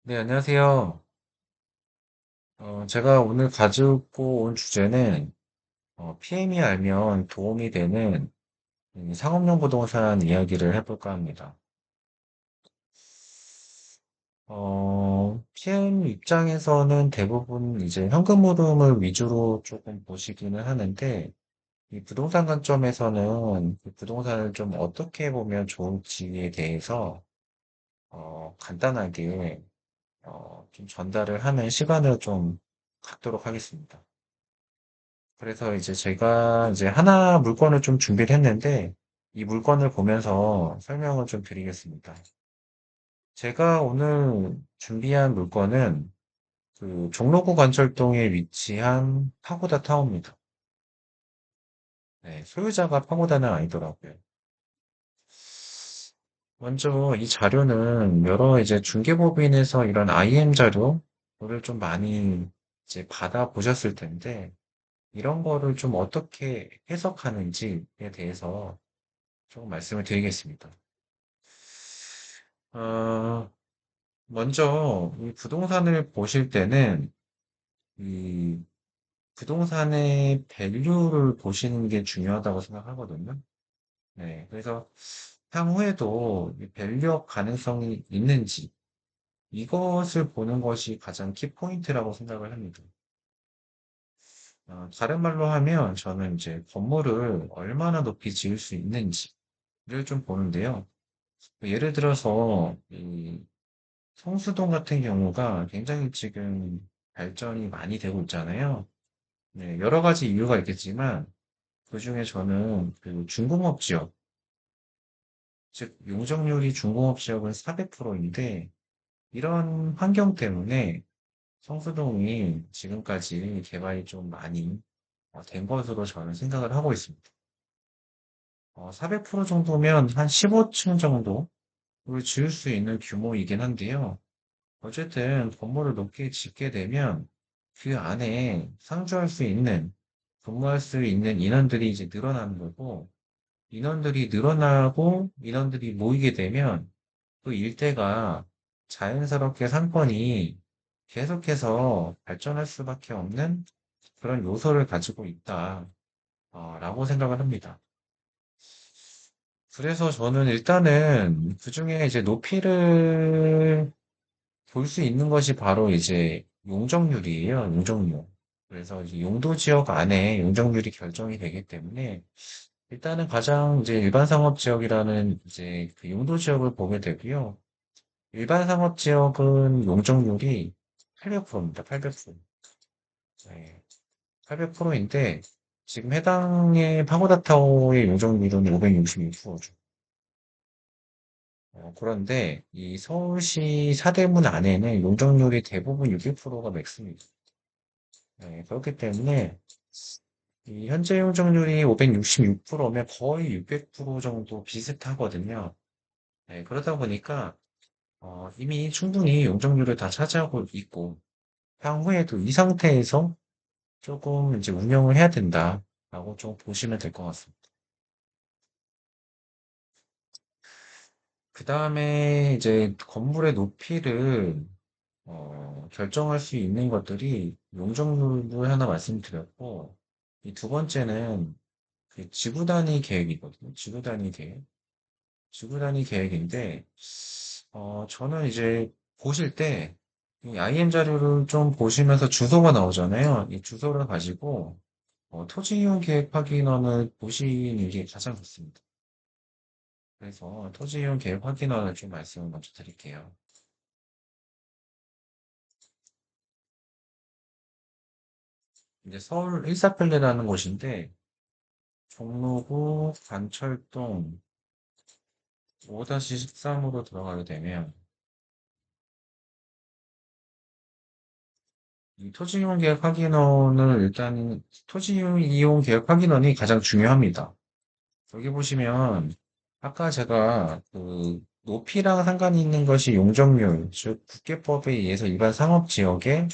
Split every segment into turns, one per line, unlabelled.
네, 안녕하세요. 제가 오늘 가지고 온 주제는 PM이 알면 도움이 되는 이 상업용 부동산 이야기를 해볼까 합니다. PM 입장에서는 대부분 이제 현금 흐름을 위주로 조금 보시기는 하는데, 이 부동산 관점에서는 그 부동산을 좀 어떻게 보면 좋을지에 대해서 간단하게 좀 전달을 하는 시간을 좀 갖도록 하겠습니다. 그래서 이제 제가 이제 하나 물건을 좀 준비를 했는데 이 물건을 보면서 설명을 좀 드리겠습니다. 제가 오늘 준비한 물건은 그 종로구 관철동에 위치한 파고다 타워입니다. 네, 소유자가 파고다는 아니더라고요. 먼저 이 자료는 여러 이제 중개법인에서 이런 IM 자료를 좀 많이 이제 받아 보셨을 텐데 이런 거를 좀 어떻게 해석하는지에 대해서 조금 말씀을 드리겠습니다. 어, 먼저 이 부동산을 보실 때는 이 부동산의 밸류를 보시는 게 중요하다고 생각하거든요. 네, 그래서 향후에도 이 밸류업 가능성이 있는지 이것을 보는 것이 가장 키포인트라고 생각을 합니다. 다른 말로 하면 저는 이제 건물을 얼마나 높이 지을 수 있는지를 좀 보는데요. 예를 들어서 이 성수동 같은 경우가 굉장히 지금 발전이 많이 되고 있잖아요. 네, 여러 가지 이유가 있겠지만, 그중에 저는 그 중공업 지역, 즉, 용적률이 중공업 지역은 400%인데, 이런 환경 때문에 성수동이 지금까지 개발이 좀 많이 된 것으로 저는 생각을 하고 있습니다. 400% 정도면 한 15층 정도를 지을 수 있는 규모이긴 한데요. 어쨌든 건물을 높게 짓게 되면 그 안에 상주할 수 있는, 근무할 수 있는 인원들이 이제 늘어나는 거고, 인원들이 늘어나고 인원들이 모이게 되면 그 일대가 자연스럽게 상권이 계속해서 발전할 수밖에 없는 그런 요소를 가지고 있다, 라고 생각을 합니다. 그래서 저는 일단은 그 중에 이제 높이를 볼 수 있는 것이 바로 이제 용적률이에요. 용적률. 그래서 이제 용도 지역 안에 용적률이 결정이 되기 때문에 일단은 가장 이제 일반 상업 지역이라는 이제 그 용도 지역을 보게 되고요. 일반 상업 지역은 용적률이 800%입니다. 800%. 네, 800%인데 지금 해당의 파고다 타워의 용적률은 566%죠. 그런데 이 서울시 사대문 안에는 용적률이 대부분 600%가 맥스입니다. 네, 그렇기 때문에 이 현재 용적률이 566%면 거의 600% 정도 비슷하거든요. 네, 그러다 보니까 이미 충분히 용적률을 다 차지하고 있고 향후에도 이 상태에서 조금 이제 운영을 해야 된다라고 좀 보시면 될 것 같습니다. 그 다음에 이제 건물의 높이를 결정할 수 있는 것들이 용적률을 하나 말씀드렸고 이 두 번째는 그 지구 단위 계획이거든요. 지구 단위 계획. 지구 단위 계획인데 저는 이제 보실 때 이 IM 자료를 좀 보시면서 주소가 나오잖아요. 이 주소를 가지고 토지 이용 계획 확인원을 보시는 게 가장 좋습니다. 그래서 토지 이용 계획 확인원을 좀 말씀을 먼저 드릴게요. 이제 서울 일사평내라는 곳인데 종로구 관철동 5-13으로 들어가게 되면 이 토지 이용 계획 확인원을 일단 토지 이용 계획 확인원이 가장 중요합니다. 여기 보시면 아까 제가 그 높이랑 상관이 있는 것이 용적률, 즉 국계법에 의해서 일반 상업 지역의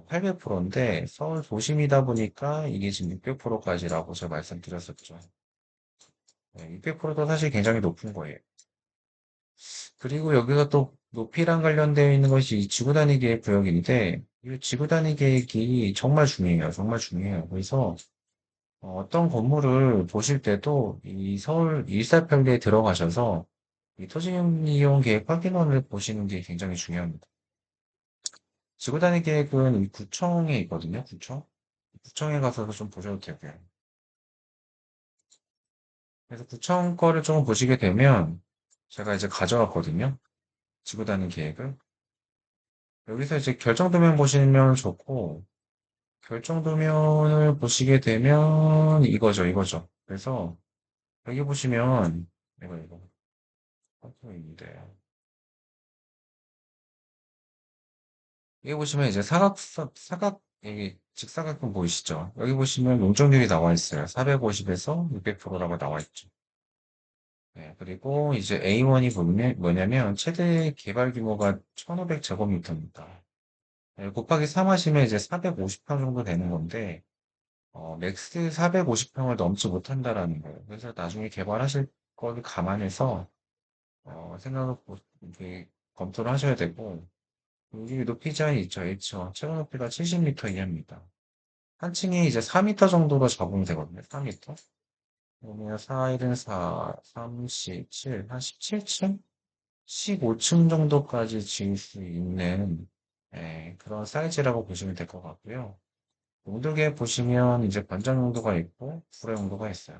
800%인데 서울 도심이다 보니까 이게 지금 600%까지라고 제가 말씀드렸었죠. 600%도 사실 굉장히 높은 거예요. 그리고 여기가 또 높이랑 관련되어 있는 것이 지구 단위 계획 구역인데, 이 지구 단위 계획이 정말 중요해요. 정말 중요해요. 그래서 어떤 건물을 보실 때도 이 서울 일사평대에 들어가셔서 이 토지 이용 계획 확인원을 보시는 게 굉장히 중요합니다. 지구 단위 계획은 이 구청에 있거든요. 구청. 구청에 가서 좀 보셔도 되고요. 그래서 구청 거를 좀 보시게 되면 제가 이제 가져왔거든요. 지구 단위 계획을. 여기서 이제 결정도면 보시면 좋고, 결정도면을 보시게 되면 이거죠, 이거죠. 그래서 여기 보시면 이거 파트인데 여기 보시면 이제 사각 여기 직사각형 보이시죠? 여기 보시면 용적률이 나와 있어요. 450에서 600%라고 나와 있죠. 네, 그리고 이제 A1이 뭐냐면 최대 개발 규모가 1500제곱미터입니다. 곱하기 3 하시면 이제 450평 정도 되는 건데 맥스 450평을 넘지 못한다라는 거예요. 그래서 나중에 개발하실 거를 감안해서 생각을 이렇게 검토를 하셔야 되고 여기 높이 제한이 있죠. H와 최고 높이가 70m 이하입니다. 한 층에 이제 4m 정도로 잡으면 되거든요. 4m. 그러면 4, 1은 4, 3, 7, 한 17층? 15층 정도까지 지을 수 있는 그런 사이즈라고 보시면 될 것 같고요. 용도계 보시면 이제 관장 용도가 있고 불의 용도가 있어요.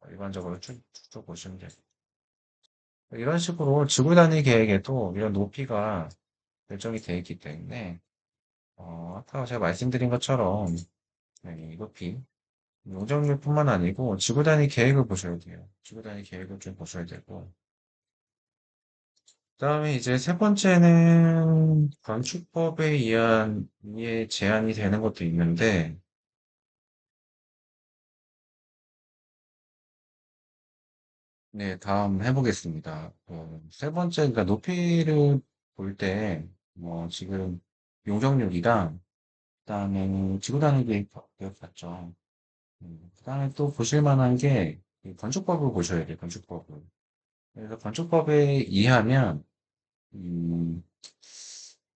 일반적으로 쭉 보시면 돼요. 이런 식으로 지구 단위 계획에도 이런 높이가 결정이 되어 있기 때문에 아까 제가 말씀드린 것처럼 이 높이 용적률뿐만 아니고 지구 단위 계획을 보셔야 돼요. 지구 단위 계획을 좀 보셔야 되고 그다음에 이제 세 번째는 건축법에 의한 이해 제한이 되는 것도 있는데 네, 다음 해보겠습니다. 세 번째, 그러니까 높이를 볼 때, 지금 용적률이랑, 그다음에 지구 단위 계획 봤죠. 그다음에 또 보실 만한 게, 이 건축법을 보셔야 돼요, 건축법을. 그래서 건축법에 의하면, 음,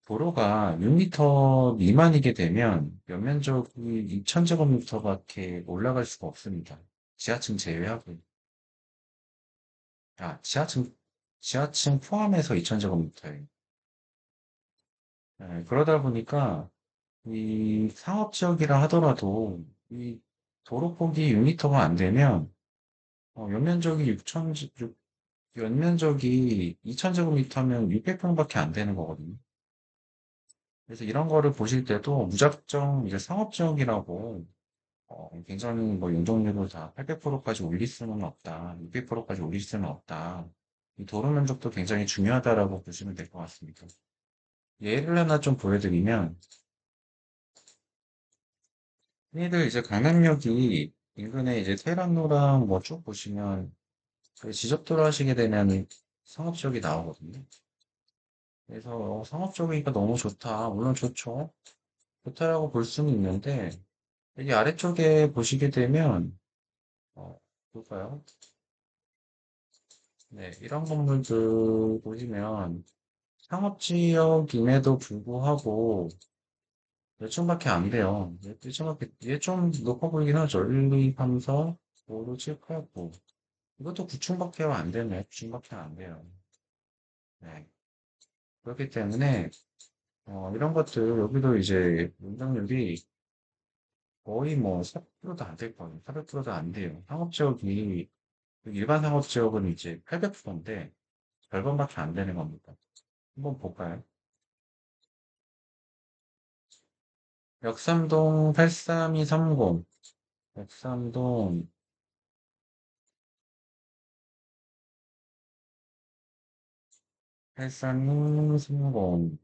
도로가 6m 미만이게 되면 연면적이 2000제곱미터밖에 올라갈 수가 없습니다. 지하층 제외하고. 지하층 포함해서 2000제곱미터예요. 그러다 보니까 이 상업지역이라 하더라도 이 도로폭이 6m가 안 되면 연면적이 2000제곱미터면 600평밖에 안 되는 거거든요. 그래서 이런 거를 보실 때도 무작정 이제 상업지역이라고 굉장히 뭐 용적률을 다 800%까지 올릴 수는 없다. 600%까지 올릴 수는 없다. 이 도로 면적도 굉장히 중요하다라고 보시면 될 것 같습니다. 예를 하나 좀 보여드리면, 흔히들 이제 강남역이 인근에 이제 테란로랑 뭐 쭉 보시면, 그 지적도로 하시게 되면 상업지역이 나오거든요. 그래서 상업지역이니까 너무 좋다. 물론 좋죠. 좋다라고 볼 수는 있는데, 여기 아래쪽에 보시게 되면, 볼까요? 네, 이런 건물들 보시면, 상업지역임에도 불구하고, 몇 층밖에 안 돼요. 몇 층밖에, 얘 좀 높아 보이긴 하죠. 1, 2, 3, 4, 5, 6, 7, 8, 9. 이것도 9층밖에 안 되네. 9층밖에 안 돼요. 네. 그렇기 때문에, 이런 것들, 여기도 이제, 용적률이 거의 뭐, 400%도 안 될 거예요. 400%도 안 돼요. 상업지역이, 일반 상업지역은 이제 800%인데, 절반밖에 안 되는 겁니다. 한번 볼까요? 역삼동 83230. 역삼동 83230.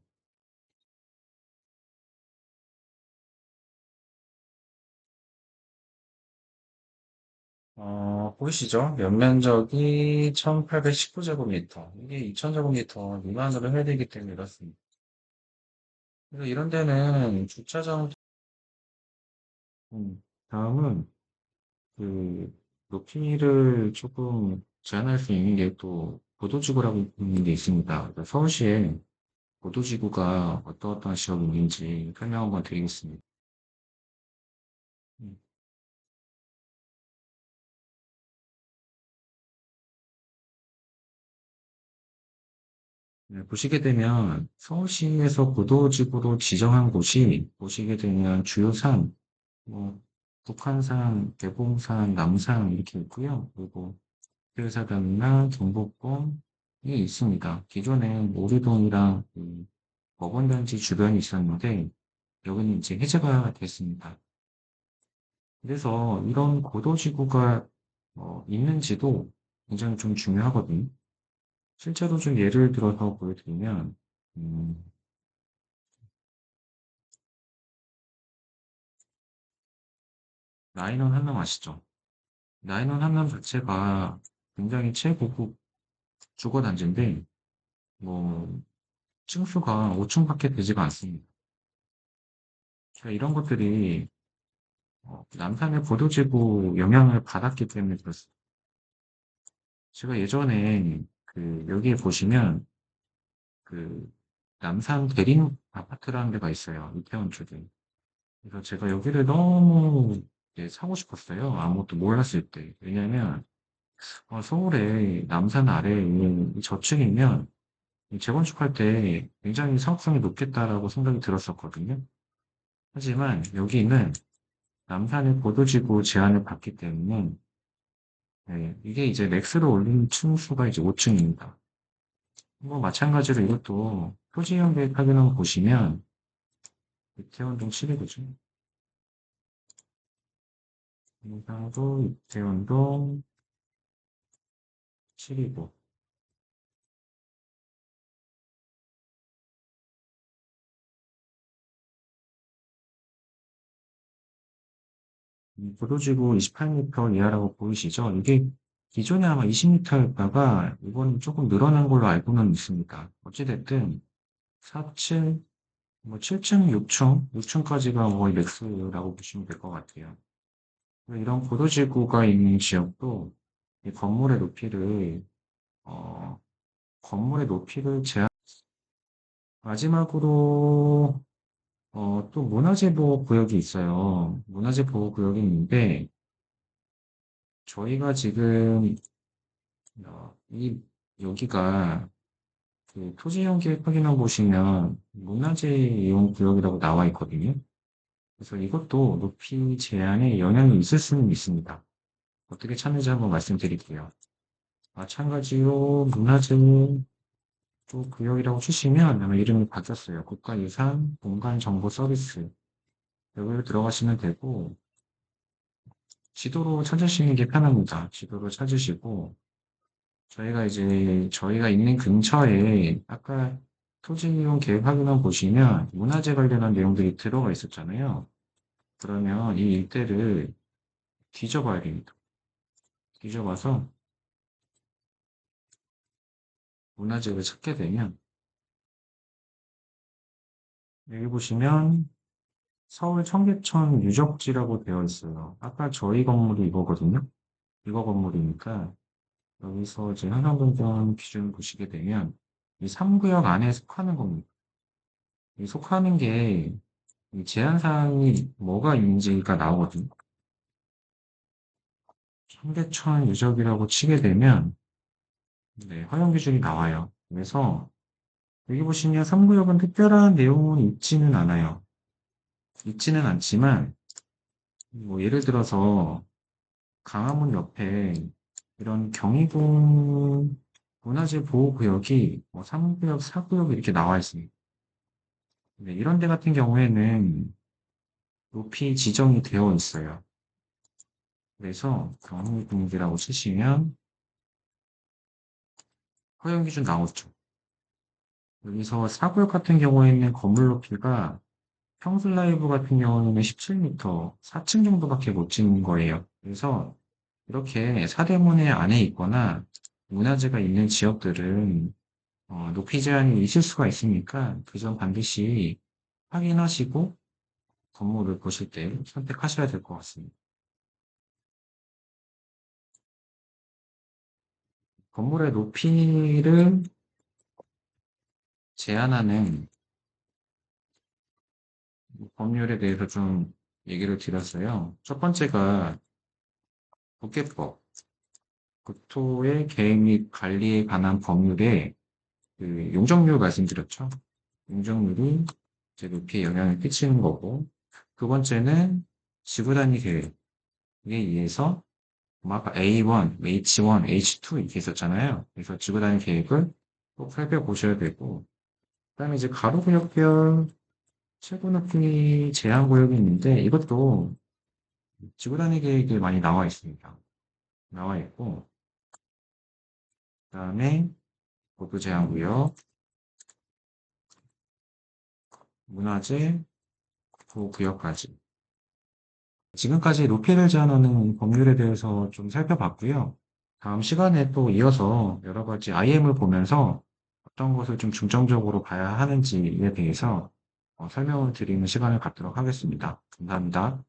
보이시죠? 연면적이 1819제곱미터. 이게 2000제곱미터 미만으로 해야 되기 때문에 이렇습니다. 그래서 이런 데는 주차장, 다음은 그 높이를 조금 제한할 수 있는 게 또 고도지구라고 있는 게 있습니다. 그러니까 서울시에 고도지구가 어떠어떠한 지역이 있는지 설명 한번 드리겠습니다. 음, 네, 보시게 되면 서울시에서 고도지구로 지정한 곳이 보시게 되면 주요 산, 뭐 북한산, 대봉산, 남산 이렇게 있고요. 그리고 필사단이나 경복궁이 있습니다. 기존에 오리동이랑 그 법원단지 주변이 있었는데 여기는 이제 해제가 됐습니다. 그래서 이런 고도지구가 있는지도 굉장히 좀 중요하거든요. 실제로 좀 예를 들어서 보여드리면 음, 라인원 한남 아시죠? 라인원 한남 자체가 굉장히 최고급 주거단지인데 뭐 층수가 5층밖에 되지가 않습니다. 그러니까 이런 것들이 남산의 고도지구 영향을 받았기 때문에 그렇습니다. 제가 예전에 그 여기에 보시면 그 남산 대림 아파트라는 데가 있어요. 이태원 쪽에. 그래서 제가 여기를 너무 이제 사고 싶었어요. 아무것도 몰랐을 때. 왜냐면 서울의 남산 아래에 있는 이 저층이면 이 재건축할 때 굉장히 사업성이 높겠다라고 생각이 들었었거든요. 하지만 여기는 남산의 고도지구 제한을 받기 때문에 네, 이게 이제 맥스로 올린 층수가 이제 5층입니다. 뭐 마찬가지로 이것도 토지형 계획 확인을 보시면 이태원동 7이거죠. 용산도 이태원동 7이고 고도지구 28m 이하라고 보이시죠? 이게 기존에 아마 20m였다가 이번 조금 늘어난 걸로 알고는 있습니다. 어찌됐든 4층, 뭐 7층, 6층, 6층까지가 거의 맥스라고 보시면 될 것 같아요. 이런 고도지구가 있는 지역도 이 어, 건물의 높이를 제한, 마지막으로, 또 문화재 보호 구역이 있어요. 문화재 보호 구역이 있는데, 저희가 지금, 여기가 그 토지용 계획 확인해 보시면 문화재 이용 구역이라고 나와 있거든요. 그래서 이것도 높이 제한에 영향이 있을 수는 있습니다. 어떻게 찾는지 한번 말씀드릴게요. 마찬가지로 문화재 또 구역이라고 치시면 아마 이름이 바뀌었어요. 국가유산 공간정보 서비스. 여기로 들어가시면 되고, 지도로 찾으시는 게 편합니다. 지도로 찾으시고, 저희가 있는 근처에 아까 토지 이용 계획 확인만 보시면 문화재 관련한 내용들이 들어가 있었잖아요. 그러면 이 일대를 뒤져봐야 됩니다. 뒤져봐서 문화재를 찾게 되면 여기 보시면 서울 청계천 유적지라고 되어 있어요. 아까 저희 건물이 이거거든요. 이거 건물이니까 여기서 이제 한강동권 기준을 보시게 되면 이 3구역 안에 속하는 겁니다. 이 속하는 게 이 제한 사항이 뭐가 있는지가 나오거든요. 청계천 유적이라고 치게 되면 네, 허용 기준이 나와요. 그래서 여기 보시면 3구역은 특별한 내용은 있지는 않아요. 있지는 않지만 뭐 예를 들어서 강화문 옆에 이런 경희궁 문화재 보호구역이 뭐 3구역, 4구역 이렇게 나와 있습니다. 네, 이런 데 같은 경우에는 높이 지정이 되어 있어요. 그래서 경희궁이라고 치시면 허용 기준 나오죠. 여기서 4구역 같은 경우에는 건물 높이가 평슬라이브 같은 경우는 17m, 4층 정도밖에 못 짓는 거예요. 그래서 이렇게 사대문의 안에 있거나 문화재가 있는 지역들은 높이 제한이 있을 수가 있으니까 그 점 반드시 확인하시고 건물을 보실 때 선택하셔야 될 것 같습니다. 건물의 높이를 제한하는 법률에 대해서 좀 얘기를 드렸어요. 첫 번째가 국계법, 국토의 계획 및 관리에 관한 법률에 그 용적률 말씀드렸죠. 용적률이 이제 높이에 영향을 끼치는 거고, 두 번째는 지구 단위 계획에 의해서 아까 A1, H1, H2 이렇게 있었잖아요. 그래서 지구 단위 계획을 꼭 살펴보셔야 되고, 그다음에 이제 가로구역별 최고 높이 제한 구역이 있는데 이것도 지구 단위 계획에 많이 나와 있습니다. 나와 있고, 그다음에 고도 제한 구역, 문화재 구역까지. 지금까지 높이를 제한하는 법률에 대해서 좀 살펴봤고요. 다음 시간에 또 이어서 여러 가지 IM을 보면서 어떤 것을 좀 중점적으로 봐야 하는지에 대해서 설명을 드리는 시간을 갖도록 하겠습니다. 감사합니다.